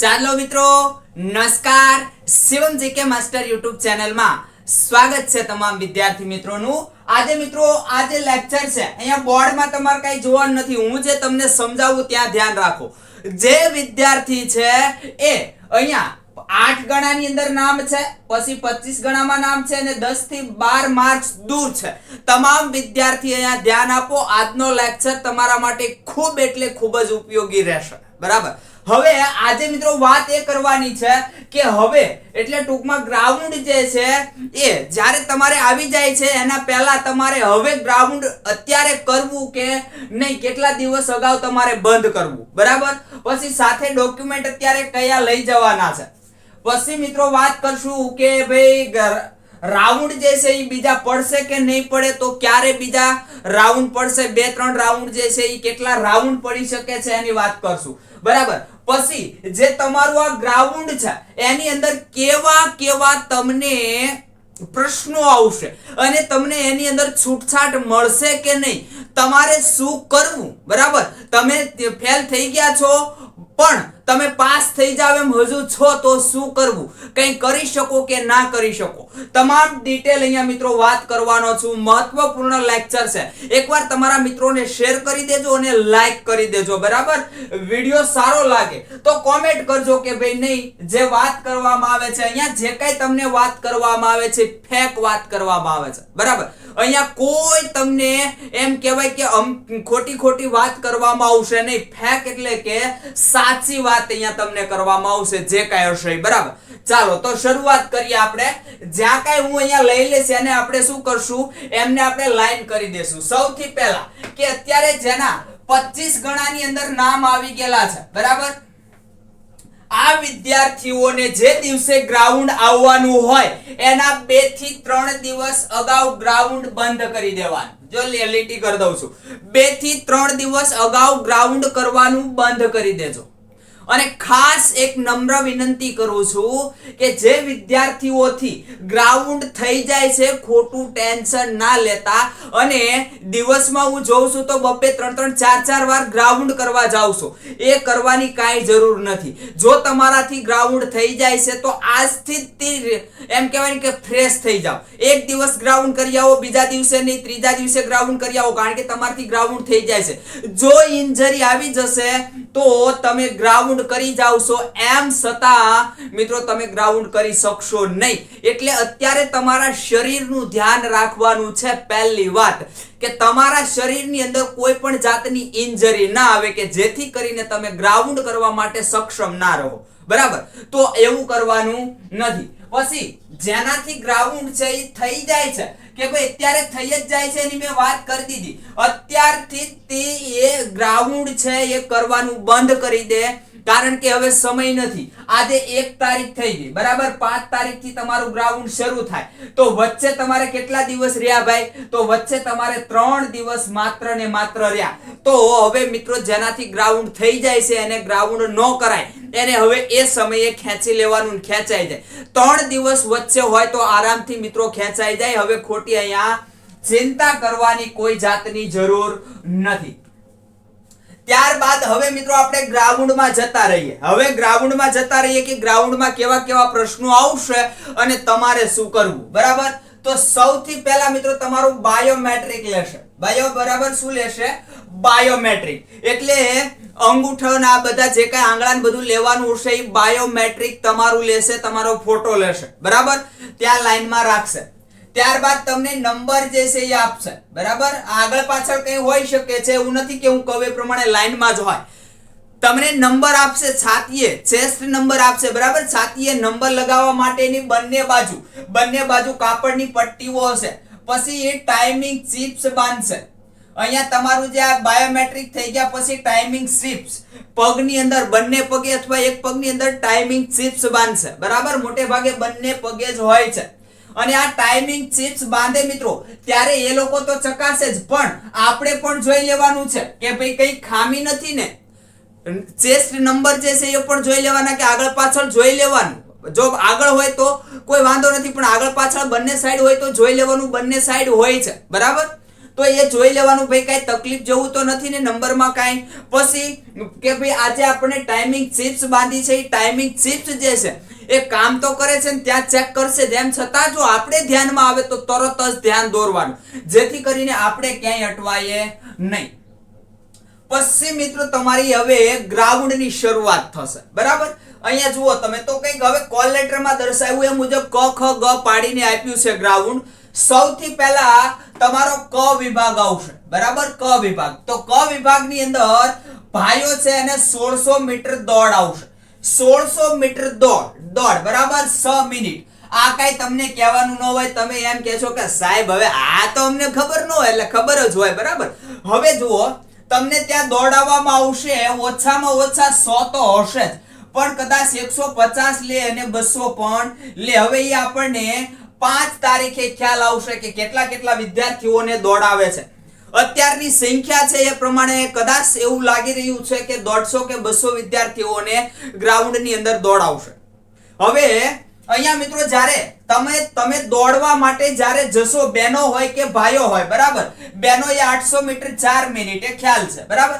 ચાલો મિત્રો, નમસ્કાર. શિવમ જીકે માસ્ટર યુટ્યુબ ચેનલમાં સ્વાગત છે તમામ વિદ્યાર્થી મિત્રોનું. આજે મિત્રો આજે લેક્ચર છે. અહીંયા બોર્ડમાં તમારે કઈ જોવાનું નથી. હું જે તમને સમજાવું ત્યાં ધ્યાન રાખો. જે વિદ્યાર્થી છે એ અહીંયા 8 ગણાની અંદર નામ છે, પછી 25 ગણામાં નામ છે અને 10 થી 12 માર્ક્સ દૂર છે. તમામ વિદ્યાર્થી અહીંયા ધ્યાન આપો. આજનો લેક્ચર તમારા માટે ખૂબ એટલે ખૂબ જ ઉપયોગી રહેશે. બરાબર. હવે આજે મિત્રો વાત એ કરવાની છે કે હવે એટલે ટૂંકમાં ગ્રાઉન્ડ જે છે એ જ્યારે તમારે આવી જાય છે એના પહેલા તમારે હવે ગ્રાઉન્ડ અત્યારે કરવું કે નહીં, કેટલા દિવસ અગાઉ તમારે બંધ કરવું. બરાબર. પછી સાથે ડોક્યુમેન્ટ અત્યારે કયા લઈ જવાના છે. પછી મિત્રો વાત કરશું કે ભાઈ રાઉન્ડ જે છે એ બીજા પડશે કે નહીં પડે, તો ક્યારે બીજા રાઉન્ડ પડશે, 2-3 રાઉન્ડ જે છે એ કેટલા રાઉન્ડ પડી શકે છે એની વાત કરશું. બરાબર. પછી જે તમારું આ ગ્રાઉન્ડ છે એની અંદર કેવા તમને પ્રશ્નો આવશે અને તમને એની અંદર છૂટછાટ મળશે કે નહીં, તમારે શું કરવું. બરાબર. તમે ફેલ થઈ ગયા છો પણ તમે પાસ થઈ જાવ એમ હજુ છો, તો શું કરવું, કંઈ કરી શકો કે ના કરી શકો, તમામ ડિટેલ અહીંયા મિત્રો વાત કરવાનો છું. મહત્વપૂર્ણ લેક્ચર છે. એકવાર તમારા મિત્રોને શેર કરી દેજો અને લાઈક કરી દેજો. બરાબર. વિડિયો સારો લાગે તો કોમેન્ટ કરજો કે ભાઈ નહીં, જે વાત કરવામાં આવે છે અહીંયા, જે કઈ તમને વાત કરવામાં આવે છે ફેક વાત કરવામાં આવે છે. બરાબર. અહીંયા કોઈ તમને એમ કહેવાય કે ખોટી વાત કરવામાં આવશે નહીં. ફેક એટલે કે સાચી વાત અહીંયા તમને કરવામાં આવશે જે કાંઈ હશે. બરાબર. ચાલો તો શરૂઆત કરીએ આપણે. જ્યાં કાંઈ હું અહીંયા લઈ લેશે અને આપણે શું કરશું, એમને આપણે લાઈન કરી દેશું. સૌથી પહેલા કે અત્યારે જેના 25 ગણાની અંદર નામ આવી ગયેલા છે. બરાબર. આ વિદ્યાર્થીઓને જે દિવસે ગ્રાઉન્ડ આવવાનું હોય એના 2 થી 3 દિવસ અગાઉ ગ્રાઉન્ડ બંધ કરી દેવાનું. જો લીટી કરી દઉં છું, 2 થી 3 દિવસ અગાઉ ગ્રાઉન્ડ કરવાનું બંધ કરી દેજો. અને ખાસ એક નમ્ર વિનંતી કરું છું કે જે વિદ્યાર્થીઓથી ગ્રાઉન્ડ થઈ જાય છે, ખોટું ટેન્શન ના લેતા. અને દિવસમાં હું જોઉં છું તો 2-3 4 વાર ગ્રાઉન્ડ કરવા જાવ છો, એ કરવાની કાંઈ જરૂર નથી. જો તમારાથી ગ્રાઉન્ડ થઈ જાય છે તો આજથી એમ કહેવાય કે ફ્રેશ થઈ જાઓ. એક દિવસ ગ્રાઉન્ડ કરી આવો, બીજા દિવસે નહીં, ત્રીજા દિવસે ગ્રાઉન્ડ કરી આવો, કારણ કે તમારાથી ગ્રાઉન્ડ થઈ જાય છે. જો ઇન્જરી આવી જશે તો તમે ગ્રાઉન્ડ કરી જાવશો, એમ છતાં મિત્રો તમે ગ્રાઉન્ડ કરી શકશો નહીં. એટલે અત્યારે તમારા શરીરનું ધ્યાન રાખવાનું છે. પહેલી વાત કે તમારા શરીરની અંદર કોઈ પણ જાતની ઇન્જરી ના આવે કે જેથી કરીને તમે ગ્રાઉન્ડ કરવા માટે સક્ષમ ના રહો. બરાબર. તો એવું કરવાનું નથી. પછી જેનાથી ગ્રાઉન્ડ છે એ થઈ જાય છે કે ભાઈ અત્યારે થઈ જ જાય છે, એની મેં વાત કરી દીધી. અત્યારથી તે એ ગ્રાઉન્ડ છે એ કરવાનું બંધ કરી દે, કારણ કે હવે સમય નથી. આજે 1 તારીખ થઈ ગઈ. બરાબર. 5 તારીખથી તમારું ગ્રાઉન્ડ શરૂ થાય, તો વચ્ચે તમારે કેટલા દિવસ રહ્યા ભાઈ, તો વચ્ચે તમારે 3 દિવસ માત્ર ને માત્ર રહ્યા. તો હવે મિત્રો જેનાથી ગ્રાઉન્ડ થઈ જાય છે એને ગ્રાઉન્ડ ન કરાય, એને હવે એ સમયે ખેંચી લેવાનું, ખેંચાઈ જાય. 3 દિવસ વચ્ચે હોય તો આરામથી મિત્રો ખેંચાઈ જાય. હવે ખોટી અહીંયા ચિંતા કરવાની કોઈ જાતની જરૂર નથી. ત્યારબાદ હવે મિત્રો આપણે ગ્રાઉન્ડમાં જતા રહીએ. હવે ગ્રાઉન્ડમાં જતા રહીએ કે ગ્રાઉન્ડમાં કેવા પ્રશ્નો આવશે અને તમારે શું કરવું. બરાબર. તો સૌથી પહેલા મિત્રો તમારું બાયોમેટ્રિક લેશે. બરાબર. શું લેશે? બાયોમેટ્રિક. એટલે અંગૂઠાના બધા જે કઈ આંગળાને બધું લેવાનું હશે એ બાયોમેટ્રિક તમારું લેશે, તમારો ફોટો લેશે. બરાબર. ત્યાં લાઈનમાં રાખશે. ત્યારબાદ તમને નંબર જે છે એ આપશે. બરાબર. આગળ પાછળ કઈ હોઈ શકે છે, એવું નથી કે હું કહું એ પ્રમાણે લાઈનમાં જ હોય. તમને નંબર આપશે, છાતીએ ચેસ્ટ નંબર આપશે. બરાબર. છાતીએ નંબર લગાવવા માટેની બંને બાજુ કાપડની પટ્ટીઓ હશે. પછી એ ટાઈમિંગ ચિપ્સ બાંધશે. અહીંયા તમારું જે આ બાયોમેટ્રિક થઈ ગયા પછી ટાઈમિંગ ચિપ્સ પગની અંદર, બંને પગે અથવા એક પગની અંદર ટાઈમિંગ ચિપ્સ બાંધશે. બરાબર. મોટે ભાગે બંને પગે જ હોય છે. અને આ ટાઈમિંગ ચિપ્સ બાંધે મિત્રો ત્યારે એ લોકો તો ચકાસે જ, પણ આપણે પણ જોઈ લેવાનું છે કે ભાઈ કઈ ખામી નથી ને. ચેસ્ટ નંબર જે છે એ પણ જોઈ લેવાના કે આગળ પાછળ જોઈ લેવાનું. જો આગળ હોય તો કોઈ વાંધો નથી, પણ આગળ પાછળ બંને સાઈડ હોય તો જોઈ લેવાનું, બંને સાઈડ હોય છે. બરાબર. તો એ જોઈ લેવાનું ભાઈ કઈ તકલીફ જેવું તો નથી ને નંબરમાં કાંઈ. પછી કે ભાઈ આજે આપણે ટાઈમિંગ ચિપ્સ બાંધી છે, એ ટાઈમિંગ ચિપ્સ જે છે એ કામ તો કરે છે ને ત્યાં ચેક કરશે, તેમ છતાં જો આપણે ધ્યાનમાં આવે તો તરત જ ધ્યાન દોરવાનું, જેથી કરીને આપણે ક્યાંય અટવાઈએ નહીં. પછી મિત્રો તમારી હવે ગ્રાઉન્ડની શરૂઆત થશે, બરાબર. અહીંયા જુઓ તમે તો કંઈક હવે કોલ લેટરમાં દર્શાવ્યું એ મુજબ ક ખ ગ પાડીને આપ્યું છે ગ્રાઉન્ડ. સૌથી પહેલા તમારો ક વિભાગ આવશે, બરાબર. ક વિભાગ, તો ક વિભાગની અંદર ભાઈઓ છે અને 1600 મીટર દોડ આવશે. 1600 મીટર દોડ બરાબર 6 મિનિટ. આ કઈ તમને કહેવાનું ન હોય, તમે એમ કહેશો કે સાહેબ હવે આ તો અમને ખબર ન હોય, એટલે ખબર જ હોય, બરાબર. હવે જુઓ તમને ત્યાં દોડાવવામાં આવશે ઓછામાં ઓછા 100 તો હશે જ, પણ કદાચ 150 લે અને 200 પણ લે. હવે એ આપણને 5 તારીખે ખ્યાલ આવશે કે કેટલા વિદ્યાર્થીઓને દોડાવે છે. અત્યારની સંખ્યા છે એ પ્રમાણે કદાચ એવું લાગી રહ્યું છે કે 150 કે 200 વિદ્યાર્થીઓને ગ્રાઉન્ડની અંદર દોડાવશે. હવે અહીંયા મિત્રો જ્યારે તમે દોડવા માટે જ્યારે જશો, બહેનો હોય કે ભાઈઓ હોય, બરાબર. બહેનો એ 800 મીટર 4 મિનિટે ખ્યાલ છે, બરાબર.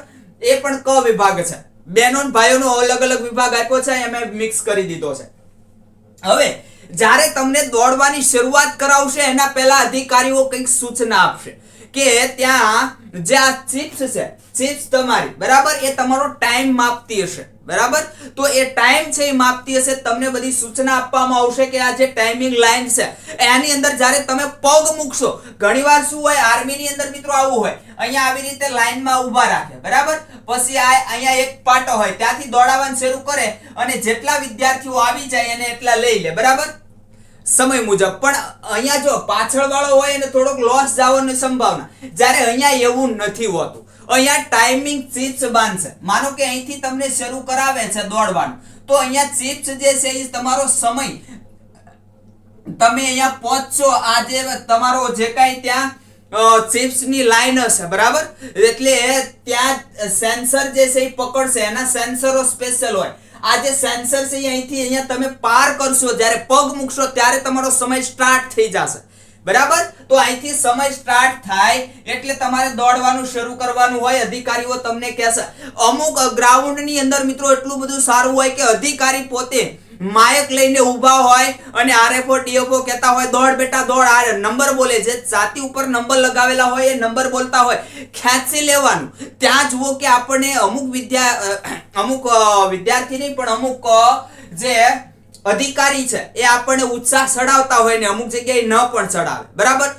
એ પણ ક વિભાગ છે. બહેનો અને ભાઈઓનો અલગ અલગ વિભાગ આપ્યો છે, અમે મિક્સ કરી દીધો છે. હવે જ્યારે તમને દોડવાની શરૂઆત કરાવશે એના પહેલા અધિકારીઓ કંઈક સૂચના આપશે કે ત્યાં જે આ ચિપ્સ છે, ચિપ્સ તમારી, બરાબર, એ તમારો ટાઈમ માપતી હશે, બરાબર. તો એ ટાઈમ છે એ માપતી હશે, તમને બધી સૂચના આપવામાં આવશે કે આ જે ટાઈમિંગ લાઈન છે એની અંદર જ્યારે તમે પગ મૂકશો, ઘણીવાર શું હોય આર્મીની અંદર મિત્રો આવું હોય, અહીંયા આવી રીતે લાઈનમાં ઊભા રાખે, બરાબર. પછી અહીંયા એક પાટો હોય, ત્યાંથી દોડાવવાનું શરૂ કરે અને જેટલા વિદ્યાર્થીઓ આવી જાય એને એટલા લઈ લે, બરાબર, સમય મુજબ. પણ અહીંયા જો પાછળ વાળો હોય એને થોડોક લોસ જવાની સંભાવના, જ્યારે અહીંયા એવું નથી હોતું. અહીંયા ટાઈમિંગ ચિપ્સ બાંધશે. માનો કે અહીંથી તમને શરૂ કરાવે છે દોડવાનું, તો અહીંયા ચિપ્સ જે છે એ તમારો સમય, તમે અહીંયા પહોંચશો, આ જે તમારો જે કાંઈ ત્યાં ચિપ્સ ની લાઈન હશે, બરાબર. એટલે ત્યાં સેન્સર જે છે એ પકડશે, એના સેન્સરો સ્પેશિયલ હોય. આ જે સેન્સર છે અહીંથી અહીંયા તમે પાર કરશો, જ્યારે પગ મૂકશો ત્યારે તમારો સમય સ્ટાર્ટ થઈ જશે, બરાબર. તો અહીંથી સમય સ્ટાર્ટ થાય એટલે તમારે દોડવાનું શરૂ કરવાનું હોય. અધિકારીઓ તમને કહેશે. અમુક ગ્રાઉન્ડની અંદર મિત્રો એટલું બધું સારું હોય કે અધિકારી પોતે માયક લઈને ઊભા હોય અને આરએફઓ ડીએફઓ કહેતા હોય દોડ બેટા દોડ, આ નંબર બોલે છે, છાતી ઉપર નંબર લગાવેલા હોય એ નંબર બોલતા હોય, ખેંચી લેવાનું. ત્યાં જુઓ કે આપણને અમુક વિદ્યાર્થી નહીં પણ અમુક જે અધિકારી છે એ આપણને ઉત્સાહ ચડાવતા હોય ને અમુક જગ્યાએ ન પણ ચડાવે, બરાબર.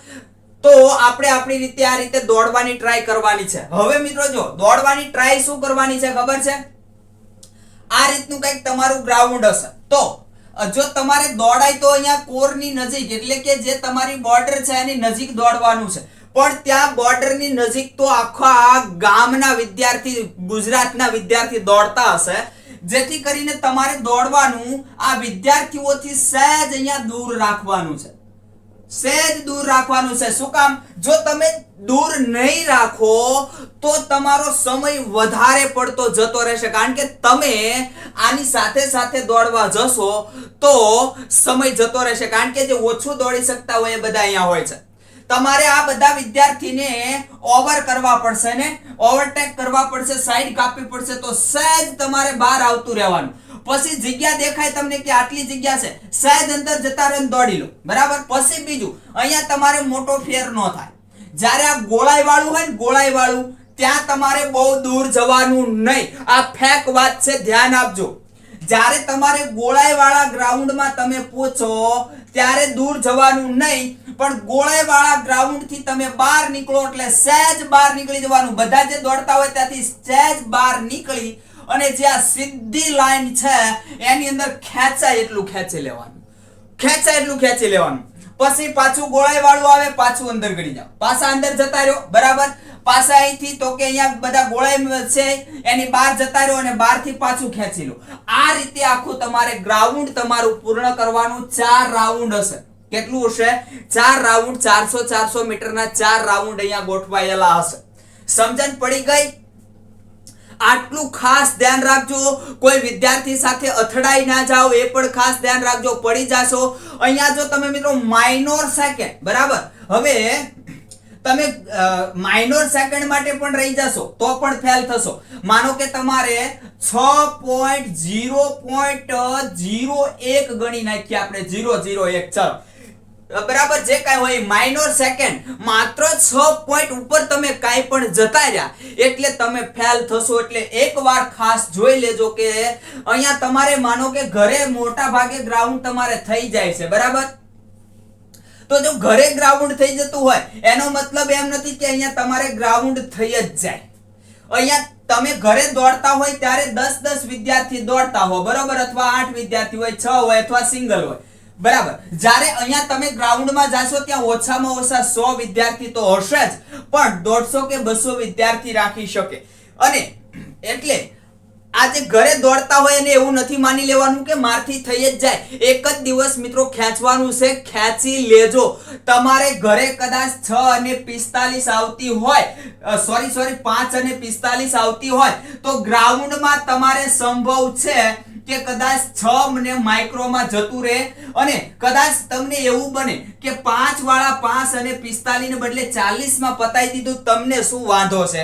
તો આપણે આપણી રીતે આ રીતે દોડવાની ટ્રાય કરવાની છે. હવે મિત્રો જો દોડવાની ટ્રાય શું કરવાની છે ખબર છે? આ રીતનું કંઈક તમારું ગ્રાઉન્ડ હશે. તો જો તમારે દોડાય તો અહીંયા કોરની નજીક, એટલે કે જે તમારી બોર્ડર છે એની નજીક દોડવાનું છે. પણ ત્યાં બોર્ડરની નજીક તો આખા ગામના વિદ્યાર્થી, ગુજરાતના વિદ્યાર્થી દોડતા હશે, જેથી કરીને તમારે દોડવાનું આ વિદ્યાર્થીઓથી સહેજ અહીંયા દૂર રાખવાનું છે. સહેજ દૂર રાખવાનું છે. શું કામ? જો તમે દૂર નહીં રાખો તો તમારો સમય વધારે પડતો જતો રહેશે, કારણ કે તમે આની સાથે સાથે દોડવા જશો તો સમય જતો રહેશે, કારણ કે જે ઓછું દોડી શકતા હોય એ બધા અહીંયા હોય છે. તમારે આ બધા વિદ્યાર્થીને ઓવર કરવા પડશે ને ઓવરટેક કરવા પડશે, સાઈડ કાપવી પડશે, તો સહેજ તમારે બહાર આવતું રહેવાનું. પછી જગ્યા દેખાય તમને કે આટલી જગ્યા છે, સહેજ અંદર જતા રહીને દોડી લો, બરાબર. પછી બીજું અહીંયા તમારે મોટો ફેર ન થાય. જ્યારે આ ગોળાઈ વાળું હોય ને, ગોળાઈ વાળું, ત્યાં તમારે બહુ દૂર જવાનું નહીં. આ ફેક વાત છે, ધ્યાન આપજો. જ્યારે તમારે ગોળાઈ વાળા ગ્રાઉન્ડમાં તમે પહોંચો ત્યારે દૂર જવાનું નહીં, પણ ગોળાઈ વાળા ગ્રાઉન્ડ થી તમે બહાર નીકળો એટલે સહેજ બહાર નીકળી જવાનું. બધા જે દોડતા હોય ત્યાંથી સહેજ બહાર નીકળી અને જે આ સીધી લાઈન છે એની અંદર ખેંચાય એટલું ખેંચી લેવાનું, ખેંચાય એટલું ખેંચી લેવાનું. પછી પાછું ગોળાઈ વાળું આવે, પાછું અંદર ગળી જાવ, પાછા અંદર જતા રહ્યો, બરાબર. પાછા અહીંથી તો કે અહીંયા બધા ગોળાઈ છે એની બહાર જતા રહ્યો અને બહારથી પાછું ખેંચી લો. આ રીતે આખું તમારે ગ્રાઉન્ડ તમારું પૂર્ણ કરવાનું. 4 રાઉન્ડ હશે. કેટલું હશે? 4 રાઉન્ડ. 400 મીટરના 4 રાઉન્ડ અહીંયા ગોઠવાયેલા હશે. સમજણ પડી ગઈ? આટલું ખાસ ધ્યાન રાખજો. કોઈ વિદ્યાર્થી સાથે અથડાઈ ના જાઓ, એ પણ ખાસ ધ્યાન રાખજો. પડી જાશો અહીંયા જો તમે મિત્રો માઇનોર સેકન્ડ, બરાબર. હવે તમે માઇનોર સેકન્ડ માટે પણ રહી જશો તો પણ ફેલ થશો. માનો કે તમારે 6.0.01 ગણી નાખીએ આપણે 001 ચાલો બરાબર જે કાંઈ હોય માઇનોર સેકન્ડ માત્ર 6 પોઈન્ટ ઉપર તમે કાંઈ પણ જતા રહ્યા એટલે તમે ફેલ થશો. એટલે એકવાર ખાસ જોઈ લેજો કે અહીંયા તમારે માનો કે ઘરે મોટા ભાગે ગ્રાઉન્ડ તમારે થઈ જાય છે બરાબર. તો જો ઘરે ગ્રાઉન્ડ થઈ જતું હોય એનો મતલબ એમ નથી કે અહીંયા તમારે ગ્રાઉન્ડ થઈ જ જાય. અહીંયા તમે ઘરે દોડતા હોય ત્યારે 10 વિદ્યાર્થી દોડતા હો બરાબર, અથવા 8 વિદ્યાર્થી હોય, 6 હોય અથવા સિંગલ હોય બરાબર. જ્યારે અહીંયા તમે ગ્રાઉન્ડમાં જાશો ત્યાં ઓછામાં ઓછા 100 વિદ્યાર્થી તો હશે જ, પણ 150 કે 200 વિદ્યાર્થી રાખી શકે. અને એટલે આજે ઘરે દોડતા હોય અને એવું નથી માની લેવાનું કે મારથી થઈ જ જાય. એક જ દિવસ મિત્રો ખેંચવાનું છે, ખેંચી લેજો. તમારે ઘરે કદાચ 6 અને 45 આવતી હોય, સોરી 5 અને 45 આવતી હોય તો ગ્રાઉન્ડમાં તમારે સંભવ છે કે કદાચ 6 ને માઇક્રોમાં જતું રહે અને કદાચ તમને એવું બને કે 5 વાળા 5 અને 45 ને બદલે 40 માં પતાઈ દીધું, તમને શું વાંધો છે?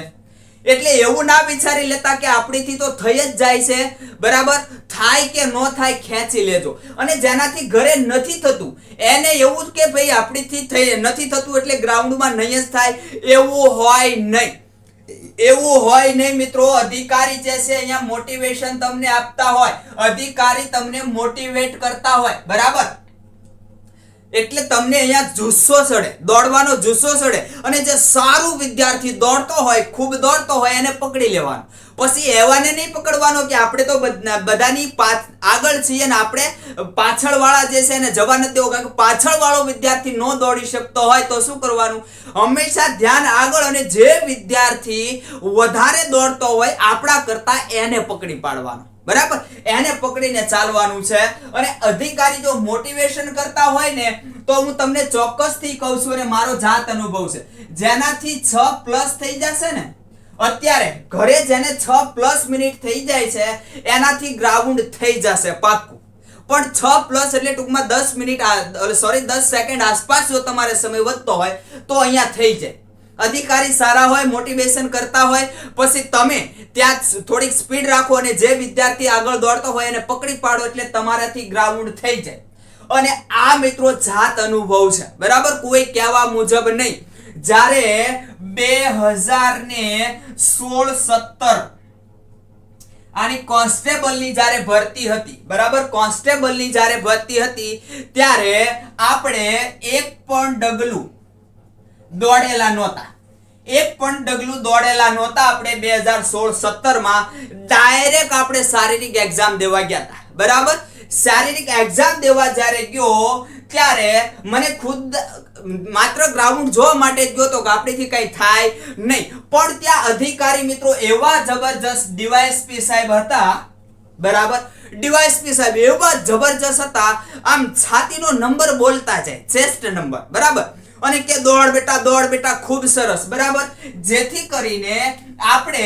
એટલે એવું ના વિચારી લેતા કે આપણીથી તો થઈ જ જાય છે બરાબર. થાય કે ન થાય ખેંચી લેજો. અને જેનાથી ઘરે નથી થતું એને એવું કે ભાઈ આપણીથી નથી થતું એટલે ગ્રાઉન્ડમાં નહીં જ થાય, એવું હોય નહીં. એવું હોય નહીં મિત્રો. અધિકારી જે છે અહીંયા મોટિવેશન તમને આપતા હોય, અધિકારી તમને મોટિવેટ કરતા હોય બરાબર. એટલે તમને અહીંયા જુસ્સો ચડે, દોડવાનો જુસ્સો ચડે. અને જે સારું વિદ્યાર્થી દોડતો હોય, ખૂબ દોડતો હોય એને પકડી લેવાનો. પછી એવાને નહીં પકડવાનો કે આપણે તો બધાની આગળ છીએ ને આપણે પાછળ વાળા જે છે એને જવા નથી દેવો. કારણ કે પાછળ વાળો વિદ્યાર્થી નો દોડી શકતો હોય તો શું કરવાનું? હંમેશા ધ્યાન આગળ, અને જે વિદ્યાર્થી વધારે દોડતો હોય આપણા કરતા એને પકડી પાડવાનો બરાબર. એને પકડીને ચાલવાનું છે. અને અધિકારી જો મોટિવેશન કરતા હોય ને તો હું તમને ચોક્કસથી કહું છું અને મારો જાત અનુભવ છે, જેનાથી 6+ થઈ જશે ને અત્યારે ઘરે જેને 6+ મિનિટ થઈ જાય છે એનાથી ગ્રાઉન્ડ થઈ જશે પાક્કું. પણ 6+ એટલે ટૂંકમાં 10 મિનિટ 10 સેકન્ડ આસપાસ જો તમારે સમય વધતો હોય તો અહીંયા થઈ જાય. અધિકારી સારા હોય, મોટિવેશન કરતા હોય, પછી તમે ત્યાં થોડીક સ્પીડ રાખો અને જે વિદ્યાર્થી આગળ દોડતો હોય એને પકડી પાડો એટલે તમારાથી ગ્રાઉન્ડ થઈ જાય. અને આ મિત્રો જાત અનુભવ છે બરાબર, કોઈ કહેવા મુજબ નહીં. જ્યારે 2016-17 આની કોન્સ્ટેબલની જ્યારે ભરતી હતી બરાબર, કોન્સ્ટેબલની જ્યારે ભરતી હતી ત્યારે આપણે એક પણ ડગલું દોડેલા નહોતા. આપણે 2016-17 માં ડાયરેક્ટ આપણે શારીરિક એક્ઝામ દેવા ગયા હતા બરાબર. શારીરિક એક્ઝામ દેવા જ્યારે ગયો ત્યારે મને ખુદ માત્ર ગ્રાઉન્ડ જોવા માટે જ ગયો તો કે આપણેથી કઈ થાય નહીં. પણ ત્યાં અધિકારી મિત્રો એવા જબરજસ્ત ડીવાયએસપી સાહેબ હતા બરાબર. ડીવાયએસપી સાહેબ એવા જબરજસ્ત હતા, આમ છાતીનો નંબર બોલતા જાય, ચેસ્ટ નંબર બરાબર. અને કે દોડ બેટા ખૂબ સરસ બરાબર. જેથી કરીને આપણે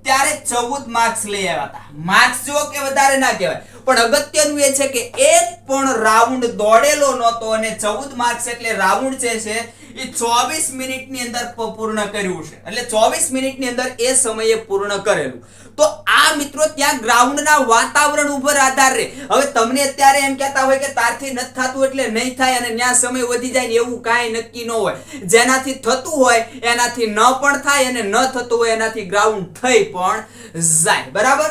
ત્યારે 14 માર્ક્સ લઈ આવ્યા હતા. માર્ક્સ જો કે વધારે ના કહેવાય, પણ અગત્યનું એ છે કે એક પણ રાઉન્ડ દોડેલો નહોતો અને 14 માર્ક્સ એટલે રાઉન્ડ જે છે એ 24 મિનિટની અંદર પૂર્ણ કર્યું છે. એટલે 24 મિનિટની અંદર એ સમયે પૂર્ણ કરેલું. તો આ મિત્રો ત્યાં ગ્રાઉન્ડના વાતાવરણ ઉપર આધાર રહે. હવે તમને અત્યારે એમ કહેતા હોય કે તારથી નથી થતું એટલે નહીં થાય અને ત્યાં સમય વધી જાય, એવું કાંઈ નક્કી ન હોય. જેનાથી થતું હોય એનાથી ન પણ થાય અને ન થતું હોય એનાથી ગ્રાઉન્ડ થઈ પણ જાય બરાબર.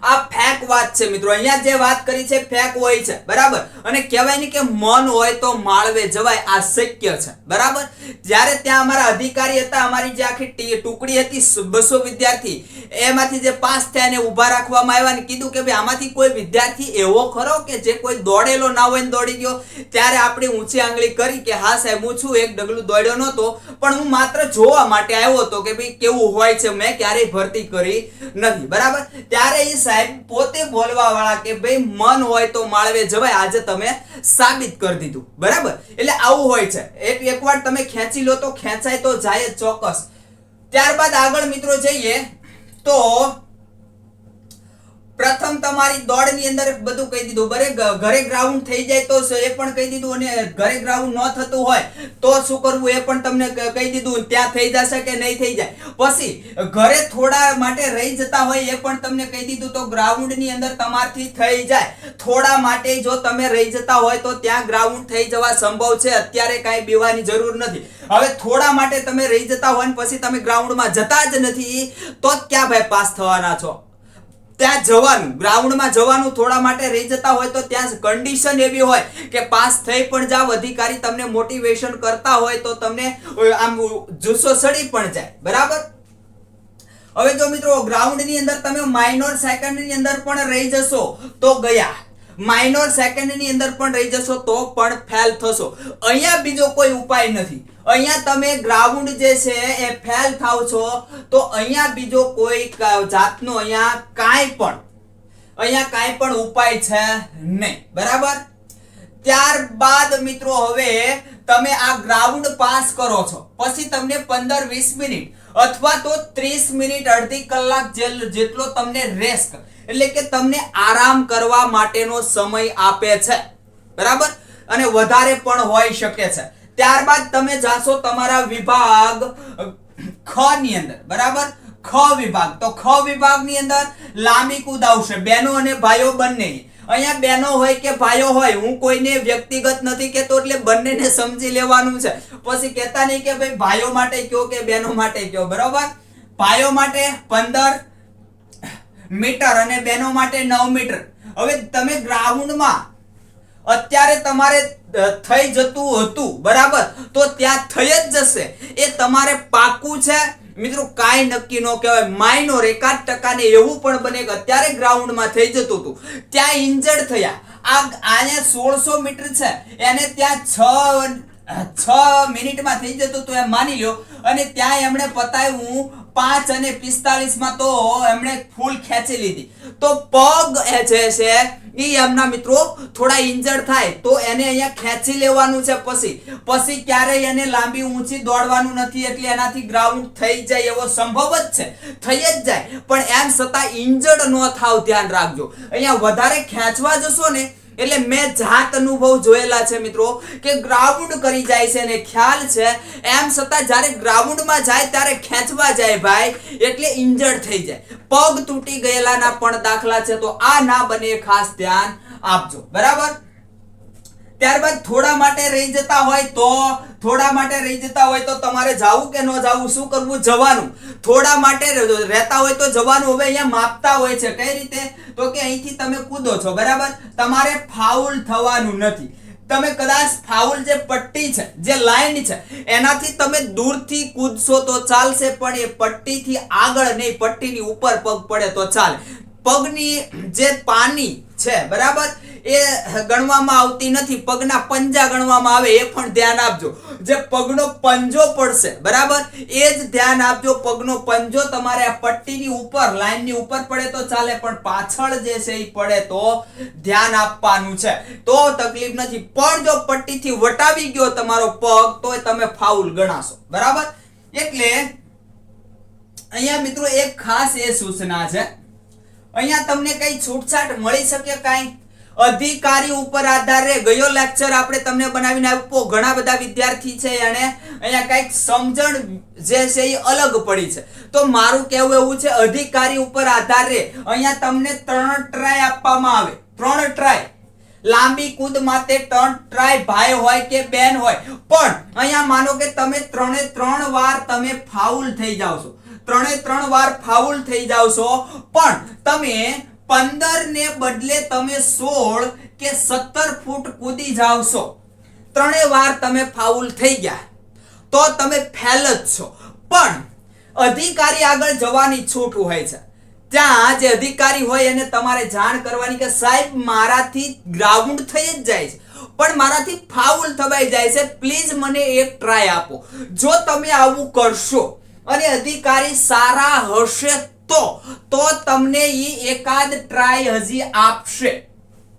આ ફેક વાત છે મિત્રો. અહીંયા જે વાત કરી છે ફેક હોય છે બરાબર. અને કહેવાય નહીં કે મન હોય તો માળવે જવાય, આ શક્ય છે બરાબર. જ્યારે ત્યાં અમારા અધિકારી હતા, અમારી જે આખી ટુકડી હતી 200 વિદ્યાર્થી, એમાંથી જે પાસ થયા એને ઊભા રાખવામાં આવ્યા અને કીધું કે ભાઈ આમાંથી કોઈ વિદ્યાર્થી એવો ખરો કે જે કોઈ દોડેલો ના હોય ને દોડી ગયો? ત્યારે આપણે ઊંચી આંગળી કરી કે હા સાહેબ હું છું, એક ડગલું દોડ્યો નહોતો પણ હું માત્ર જોવા માટે આવ્યો હતો કે ભાઈ કેવું હોય છે, મેં ક્યારેય ભરતી કરી નથી બરાબર. ત્યારે એ સાહેબ પોતે બોલવા વાળા કે ભાઈ મન હોય તો માળવે જવાય, આજે તમે સાબિત કરી દીધું બરાબર. એટલે આવું હોય છે. એકવાર તમે ખેંચી લો તો ખેંચાય તો જાય જ ચોક્કસ. ત્યારબાદ આગળ મિત્રો જઈએ તો પ્રથમ તમારી દોડની અંદર બધું કહી દીધું. ઘરે ગ્રાઉન્ડ થઈ જાય તો એ પણ કહી દીધું, અને ઘરે ગ્રાઉન્ડ ન થતું હોય તો શું કરવું એ પણ તમને કહી દીધું. ત્યાં થઈ જશે કે નહીં થઈ જાય. પછી ઘરે થોડા માટે રહી જતા હોય એ પણ તમને કહી દીધું. તો ગ્રાઉન્ડની અંદર તમારથી થઈ જાય. થોડા માટે જો તમે રહી જતા હોય તો ત્યાં ગ્રાઉન્ડ થઈ જવા સંભવ છે. અત્યારે કાંઈ બીવાની જરૂર નથી. હવે થોડા માટે તમે રહી જતા હોય ને પછી તમે ગ્રાઉન્ડમાં જતા જ નથી તો ક્યાં ભાઈ પાસ થવાના છો? ત્યાં જવાનું, ગ્રાઉન્ડમાં જવાનું. થોડા માટે રહી જતા હોય તો ત્યાં કન્ડિશન એવી હોય કે પાસ થઈ પણ જાવ. અધિકારી તમને મોટિવેશન કરતા હોય તો તમને આમ જુસ્સો સડી પણ જાય. બરાબર. હવે જો મિત્રો ગ્રાઉન્ડની અંદર તમે માઇનોર સેકન્ડની અંદર પણ રહી જશો તો ગયા. માઇનોર સેકન્ડની અંદર પણ રહી જશો તો પણ ફેલ થશો. અહીંયા બીજો કોઈ ઉપાય નથી. અહીંયા તમે ગ્રાઉન્ડ જે છે એ ફેલ થાવ છો તો અહીંયા બીજો કોઈ જાતનો અહીંયા કાંઈ પણ ઉપાય છે નહીં. બરાબર. ત્યારબાદ મિત્રો હવે તમે આ ગ્રાઉન્ડ પાસ કરો છો પછી તમને 15-20 મિનિટ અથવા તો 30 મિનિટ અડધી કલાક જેટલો તમને રેસ્ટ એટલે કે તમને આરામ કરવા માટેનો સમય આપે છે. બરાબર. અને વધારે પણ હોઈ શકે છે. ત્યારબાદ તમે જાશો તમારા વિભાગ ખ ની અંદર. બરાબર. ખ વિભાગ. તો ખ વિભાગની અંદર લાંબી કૂદ આવશે. બહેનો અને ભાઈઓ બંને. અહીંયા બહેનો હોય કે ભાઈઓ હોય, હું કોઈને વ્યક્તિગત નથી કહેતો, એટલે બંનેને સમજી લેવાનું છે. પછી કહેતા નહીં કે ભાઈ ભાઈઓ માટે કયો કે બહેનો માટે કયો. બરાબર. ભાઈઓ માટે 15 મીટર અને બહેનો માટે 9 મીટર. હવે તમે ગ્રાઉન્ડમાં અત્યારે તમારે થઈ જતું હતું. બરાબર. તો ત્યાં થઈ જ જશે એ તમારે પાકું છે મિત્રો. કાંઈ નક્કી ન કહેવાય. માઇનોર 1% ને એવું પણ બને કે અત્યારે ગ્રાઉન્ડમાં થઈ જતું હતું, ત્યાં ઇન્જર્ડ થયા. અહીંયા 1600 મીટર છે એને ત્યાં 6 મિનિટમાં થઈ જતું હતું એમ માની લો, અને ત્યાં એમણે પતાવ્યું 5 અને 45 માં. તો એમણે ફૂલ ખેંચી લીધી. તો પગ જે છે એ એમના મિત્રો થોડા ઇન્જર્ડ થાય તો એને અહીંયા ખેંચી લેવાનું છે. પછી ક્યારેય એને લાંબી ઊંચી દોડવાનું નથી, એટલે એનાથી ગ્રાઉન્ડ થઈ જાય એવો સંભવ જ છે. થઈ જ જાય, પણ એમ છતાં ઇન્જર્ડ ન થાવ ધ્યાન રાખજો. અહીંયા વધારે ખેંચવા જશો ને એટલે મેં જાત અનુભવ જોયેલા છે મિત્રો કે ગ્રાઉન્ડ કરી જાય છે ને ખ્યાલ છે, એમ છતાં જ્યારે ગ્રાઉન્ડમાં જાય ત્યારે ખેંચવા જાય ભાઈ એટલે ઇન્જર્ડ થઈ જાય. પગ તૂટી ગયેલાના પણ દાખલા છે. તો આ ના બને, ખાસ ધ્યાન આપજો. બરાબર. ત્યારબાદ થોડા માટે રહી જતા હોય તો તમારે જાવું કે ન જાવું, શું કરવું? જવાનું. થોડા માટે રહેતા હોય તો જવાનું. હવે અહીંયા માપતા હોય છે કઈ રીતે? તો કે અહીંથી તમે કૂદો છો. બરાબર. તમારે ફાઉલ થવાનું નથી. તમે કદાચ ફાઉલ જે પટ્ટી છે, જે લાઈન છે, એનાથી તમે દૂરથી કૂદશો તો ચાલશે, પણ એ પટ્ટીથી આગળ નહીં, પટ્ટીની ઉપર પગ પડે તો ચાલે. પગની જે પાની છે બરાબર એ ગણવામાં આવતી નથી. પગના પંજા ગણવામાં આવે, એ પણ ધ્યાન આપજો. જે પગનો પંજો પડશે બરાબર એ જ ધ્યાન આપજો. પગનો પંજો તમારે આ પટ્ટીની ઉપર, લાઈનની ઉપર પડે તો ચાલે, પણ પાછળ જે છે એ પડે તો ધ્યાન આપવાનું છે. તો તકલીફ નથી. પણ જો પટ્ટીથી વટાવી ગયો તમારો પગ તો તમે ફાઉલ ગણાશો. બરાબર. એટલે અહીંયા મિત્રો એક ખાસ એ સૂચના છે. અહીંયા તમને કઈ છૂટછાટ મળી શકે? કાંઈ અધિકારી ઉપર આધાર રહે. ગયો લેક્ચર આપણે તમને બનાવીને આપ્યો. ઘણા બધા વિદ્યાર્થી છે અને અહીંયા કઈક સમજણ જે છે એ અલગ પડી છે. તો મારું કહેવું એવું છે અધિકારી ઉપર આધાર રહે. અહીંયા તમને 3 ટ્રાય આપવામાં આવે. 3 ટ્રાય. લાંબી કૂદ માટે 3 ટ્રાય, ભાઈ હોય કે બેન હોય. પણ અહીંયા માનો કે તમે 3 વાર તમે ફાઉલ થઈ જાવ છો. 3 વાર ફાઉલ થઈ જાવ છો, પણ તમે 15 ને બદલે તમે 16 કે 17 ફૂટ કૂદી જાવ છો. 3 વાર તમે ફાઉલ થઈ ગયા તો તમે ફેલ જ છો. પણ અધિકારી આગળ જવાની છૂટ હોય છે. ત્યાં જે અધિકારી હોય એને તમારે જાણ કરવાની કે સાહેબ મારાથી ગ્રાઉન્ડ થઈ જ જાય છે, પણ મારાથી ફાઉલ થવાઈ જાય છે, પ્લીઝ મને એક ટ્રાય આપો. જો તમે આવું કરશો અને અધિકારી સારા હશે તો તમને ઈ એકાદ ટ્રાય હજી આપશે.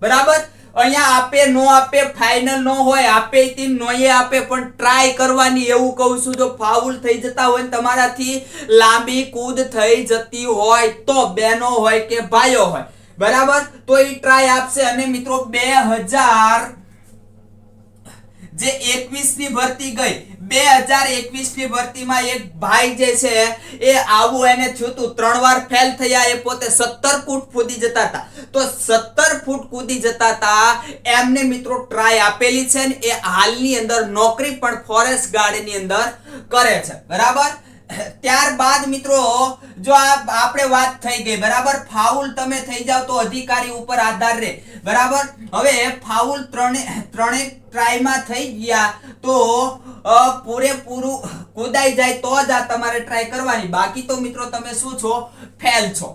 બરાબર. અહીંયા આપે નો આપે ફાઇનલ નો હોય, આપે તી નોય આપે, પણ ટ્રાય કરવાની. એવું કહું છું જો ફાઉલ થઈ જતા હોય તમારાથી લાંબી કૂદ થઈ જતી હોય તો, બહેનો હોય કે ભાઈઓ હોય, બરાબર, તો એ ટ્રાય આપશે. અને મિત્રો 2021 ની ભરતી ગઈ, 2021 ની ભરતીમાં એક ભાઈ જે છે એ આવું એને થયું હતું, 3 વાર ફેલ થયા. એ પોતે 17 ફૂટ કૂદી જતા હતા. તો 17 ફૂટ કૂદી જતા હતા એમને મિત્રો ટ્રાય આપેલી છે ને એ હાલની અંદર નોકરી પણ ફોરેસ્ટ ગાર્ડની અંદર કરે છે. બરાબર, ત્યારબાદ મિત્રો જો આપણે વાત થઈ ગઈ, બરાબર, ફાઉલ તમે થઈ જાવ તો અધિકારી ઉપર આધાર રહે. બરાબર, હવે ફાઉલ ત્રણે ટ્રાયમાં થઈ ગયા તો પૂરેપૂરું કુદાઈ જાય તો જ આ તમારે ટ્રાય કરવાની, બાકી તો મિત્રો તમે શું છો, ફેલ છો.